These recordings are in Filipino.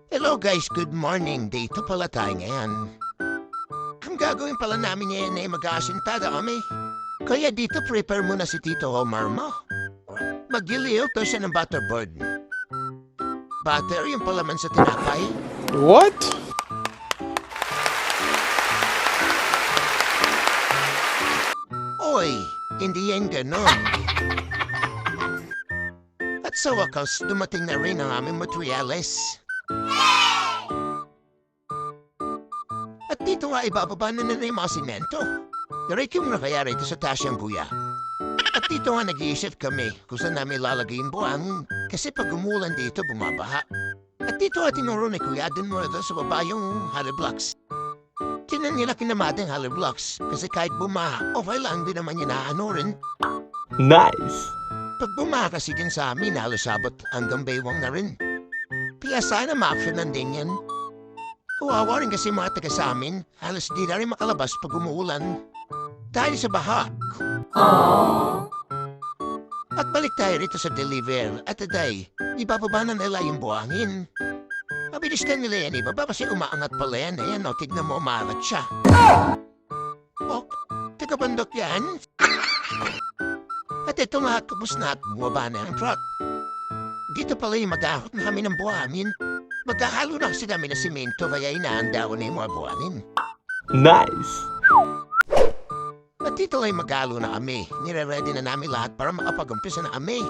Hello guys, good morning. Dito pala tayo ngayon. Ang gagawin pala namin ngayon ay mag-aasintada kami. Kaya dito prepare muna si Tito Omar mo. Mag-giliw to siya ng butterboard. Butter yung palaman sa tinapay. What? Oy, hindi yan ganon. At sa wakas, dumating na rin ang aming materials. At dito nga ibababa na yung mga simento. Diretso na kaya rito sa taas yung buya. At dito nga nag-iisip kami kung saan namin lalagay yung buhangin. Kasi pag umulan dito, bumabaha. At dito nga tinuro ni Kuya din mo ito sa baba yung hollow blocks. Tinan nila kinamating hollow blocks. Kasi kahit bumaha, okay lang, di naman yun naano rin. Nice. Pag bumaha kasi din sa amin, halos abot hanggang baywang na rin. Kaya sana ma-actionan din yan. Kawawa rin kasi mga taga sa amin, halos di na rin makalabas pag umuulan. Dahil sa baha. At balik tayo rito sa deliver. At today, ibababa na nila yung buhangin. Mabilis ka nila yan, ibaba kasi umaangat pala yan. Ayan o, tignan mo, umaangat siya. Oh, taga bandok yan. At ito nga, tapos na at bumaba na ang truck. Dito pala yung mag-ahot na kami ng buhangin. Magkahalo na kasi kami na simento kaya inaanda ko na yung mga buhangin. Nice. At dito ay mag-halo na kami. Nire-ready na namin lahat para makapag-umpisa na kami.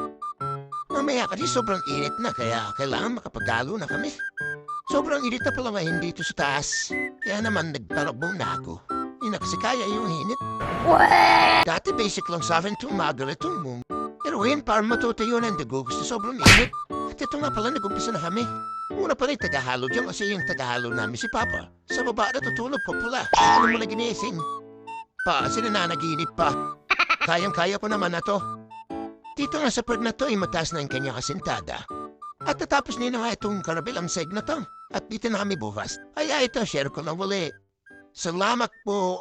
Mamaya kasi sobrang init na kaya kailangan makapag-halo na kami. Sobrang init na pala ngayon dito sa taas. Kaya naman nagparabong na ako. Hindi na kasi kaya yung init. Dati basic lang sa akin itong magalito mo. Pero ngayon parang matutayo na ang dugo kasi sobrang init. At ito nga pala nag-umpisa na kami. Una pa rin tagahalo dyan kasi yung tagahalo namin si Papa. Sa baba natutulog ko pula. Ano mo na ginising? Pa, sinananaginip pa. Kayang-kaya ko naman na to. Dito nga sa part na to ay mataas na yung kanya kasintada. At natapos nila nga itong karabilang seg na to. At dito na kami bukas. Ay, ito, share ko na wali. Salamat po.